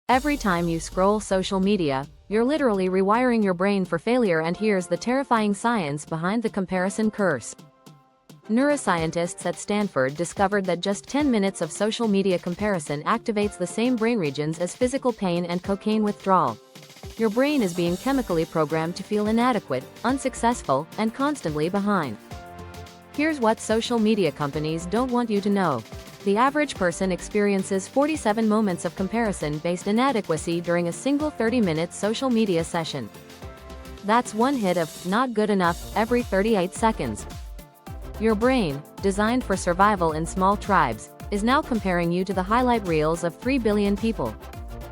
Every time you scroll social media, you're literally rewiring your brain for failure, and here's the terrifying science behind the comparison curse. Neuroscientists at Stanford discovered that just 10 minutes of social media comparison activates the same brain regions as physical pain and cocaine withdrawal. Your brain is being chemically programmed to feel inadequate, unsuccessful, and constantly behind. Here's what social media companies don't want you to know. The average person experiences 47 moments of comparison-based inadequacy during a single 30-minute social media session. That's one hit of "not good enough" every 38 seconds. Your brain, designed for survival in small tribes, is now comparing you to the highlight reels of 3 billion people.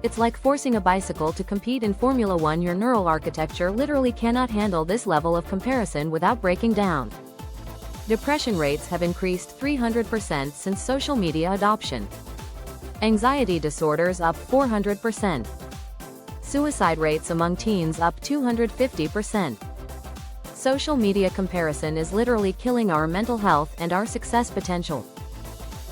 It's like forcing a bicycle to compete in Formula One. Your neural architecture literally cannot handle this level of comparison without breaking down. Depression rates have increased 300% since social media adoption. Anxiety disorders up 400%. Suicide rates among teens up 250%. Social media comparison is literally killing our mental health and our success potential.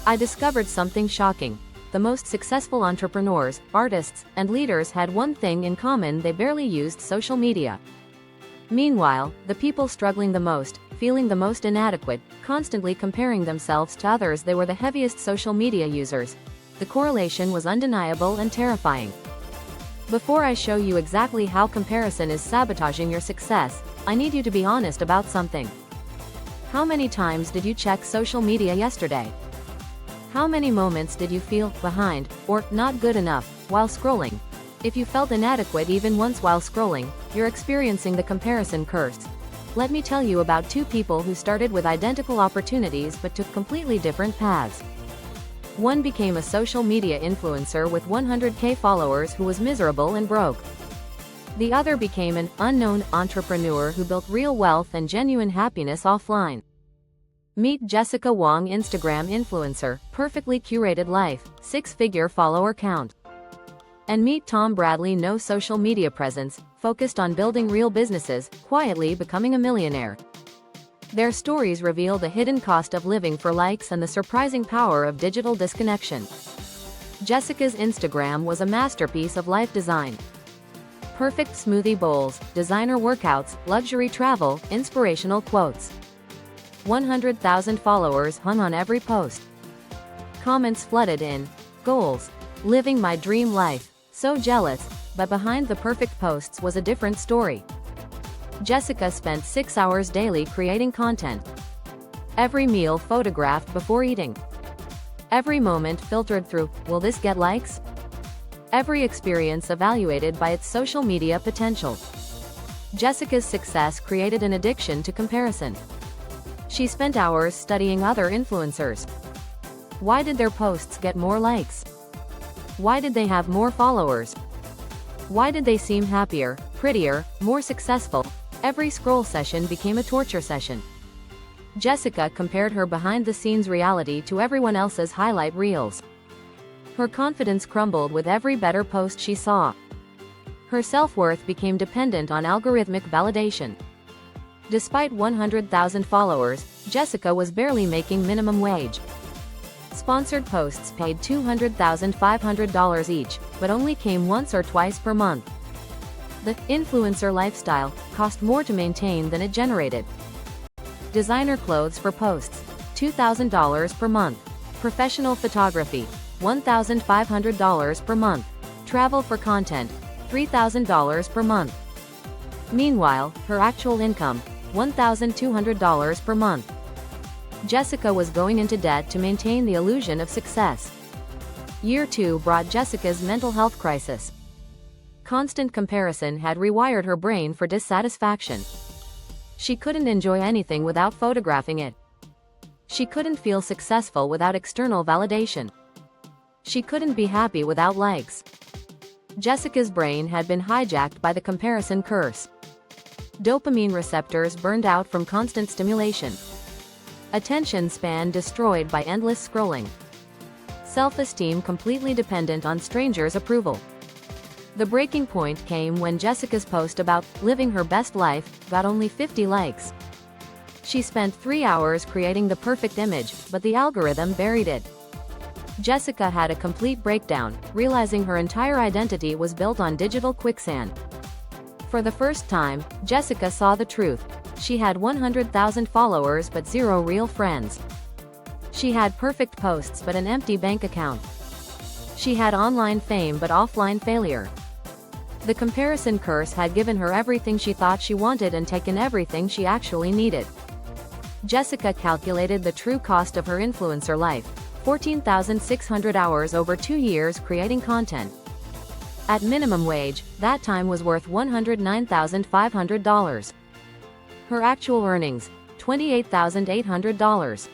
I discovered something shocking. The most successful entrepreneurs, artists, and leaders had one thing in common: they barely used social media. Meanwhile, the people struggling the most, feeling the most inadequate, constantly comparing themselves to others, they were the heaviest social media users. The correlation was undeniable and terrifying. Before I show you exactly how comparison is sabotaging your success, I need you to be honest about something. How many times did you check social media yesterday? How many moments did you feel behind or not good enough while scrolling? If you felt inadequate even once while scrolling, you're experiencing the comparison curse. Let me tell you about two people who started with identical opportunities but took completely different paths. One became a social media influencer with 100K followers who was miserable and broke. The other became an unknown entrepreneur who built real wealth and genuine happiness offline. Meet Jessica Wong, Instagram influencer, perfectly curated life, 6-figure follower count. And meet Tom Bradley, no social media presence, focused on building real businesses, quietly becoming a millionaire. Their stories reveal the hidden cost of living for likes and the surprising power of digital disconnection. Jessica's Instagram was a masterpiece of life design. Perfect smoothie bowls, designer workouts, luxury travel, inspirational quotes. 100,000 followers hung on every post. Comments flooded in. Goals. Living my dream life. So jealous. But behind the perfect posts was a different story. Jessica spent 6 hours daily creating content. Every meal photographed before eating. Every moment filtered through, will this get likes? Every experience evaluated by its social media potential. Jessica's success created an addiction to comparison. She spent hours studying other influencers. Why did their posts get more likes? Why did they have more followers? Why did they seem happier, prettier, more successful? Every scroll session became a torture session. Jessica compared her behind-the-scenes reality to everyone else's highlight reels. Her confidence crumbled with every better post she saw. Her self-worth became dependent on algorithmic validation. Despite 100,000 followers, Jessica was barely making minimum wage. Sponsored posts paid $200,500 each, but only came once or twice per month. The influencer lifestyle cost more to maintain than it generated. Designer clothes for posts, $2,000 per month. Professional photography, $1,500 per month. Travel for content, $3,000 per month. Meanwhile, her actual income, $1,200 per month. Jessica was going into debt to maintain the illusion of success. Year 2 brought Jessica's mental health crisis. Constant comparison had rewired her brain for dissatisfaction. She couldn't enjoy anything without photographing it. She couldn't feel successful without external validation. She couldn't be happy without likes. Jessica's brain had been hijacked by the comparison curse. Dopamine receptors burned out from constant stimulation. Attention span destroyed by endless scrolling. Self-esteem completely dependent on strangers' approval. The breaking point came when Jessica's post about living her best life got only 50 likes. She spent 3 hours creating the perfect image, but the algorithm buried it. Jessica had a complete breakdown, realizing her entire identity was built on digital quicksand. For the first time, Jessica saw the truth. She had 100,000 followers but zero real friends. She had perfect posts but an empty bank account. She had online fame but offline failure. The comparison curse had given her everything she thought she wanted and taken everything she actually needed. Jessica calculated the true cost of her influencer life: 14,600 hours over 2 years creating content. At minimum wage, that time was worth $109,500. Her actual earnings: $28,800.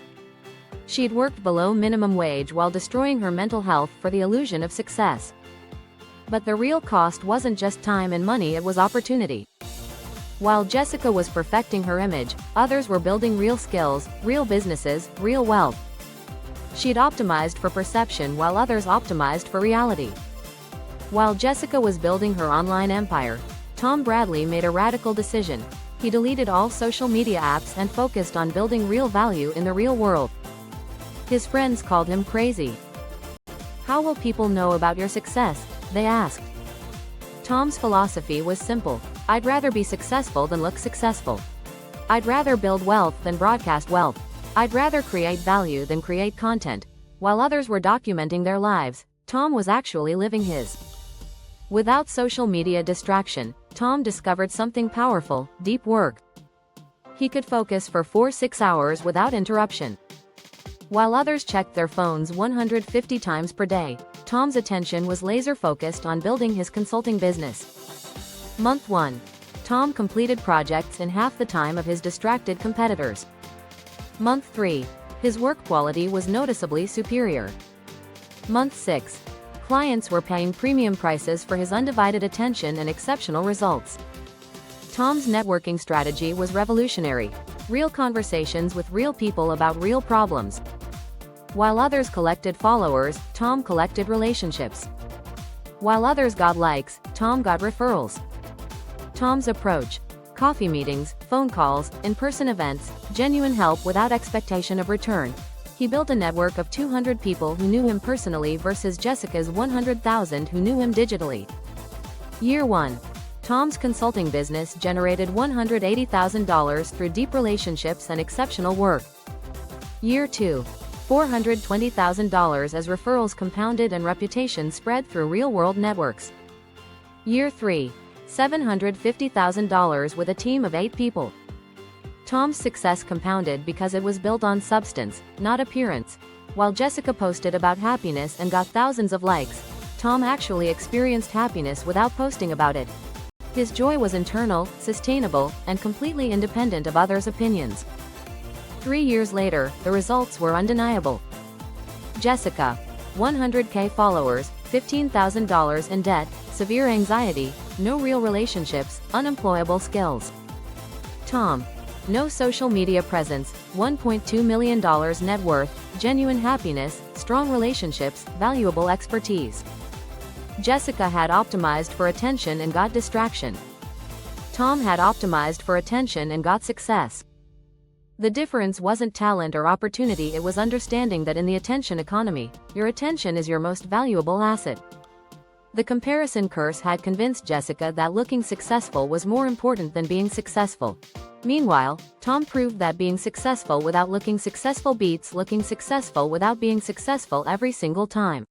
She'd worked below minimum wage while destroying her mental health for the illusion of success. But the real cost wasn't just time and money, it was opportunity. While Jessica was perfecting her image, others were building real skills, real businesses, real wealth. She'd optimized for perception while others optimized for reality. While Jessica was building her online empire, Tom Bradley made a radical decision. He deleted all social media apps and focused on building real value in the real world. His friends called him crazy. "How will people know about your success?" they asked. Tom's philosophy was simple: I'd rather be successful than look successful. I'd rather build wealth than broadcast wealth. I'd rather create value than create content. While others were documenting their lives, Tom was actually living his. Without social media distraction, Tom discovered something powerful: deep work. He could focus for 4-6 hours without interruption. While others checked their phones 150 times per day, Tom's attention was laser-focused on building his consulting business. Month 1. Tom completed projects in half the time of his distracted competitors. Month 3. His work quality was noticeably superior. Month 6. Clients were paying premium prices for his undivided attention and exceptional results. Tom's networking strategy was revolutionary: real conversations with real people about real problems. While others collected followers, Tom collected relationships. While others got likes, Tom got referrals. Tom's approach: coffee meetings, phone calls, in-person events, genuine help without expectation of return. He built a network of 200 people who knew him personally versus Jessica's 100,000 who knew him digitally. Year 1. Tom's consulting business generated $180,000 through deep relationships and exceptional work. Year 2. $420,000 as referrals compounded and reputation spread through real-world networks. Year 3. $750,000 with a team of 8 people. Tom's success compounded because it was built on substance, not appearance. While Jessica posted about happiness and got thousands of likes, Tom actually experienced happiness without posting about it. His joy was internal, sustainable, and completely independent of others' opinions. 3 years later, the results were undeniable. Jessica: 100K followers, $15,000 in debt, severe anxiety, no real relationships, unemployable skills. Tom: no social media presence, $1.2 million net worth, genuine happiness, strong relationships, valuable expertise. Jessica had optimized for attention and got distraction. Tom had optimized for attention and got success. The difference wasn't talent or opportunity, it was understanding that in the attention economy, your attention is your most valuable asset. The comparison curse had convinced Jessica that looking successful was more important than being successful. Meanwhile, Tom proved that being successful without looking successful beats looking successful without being successful every single time.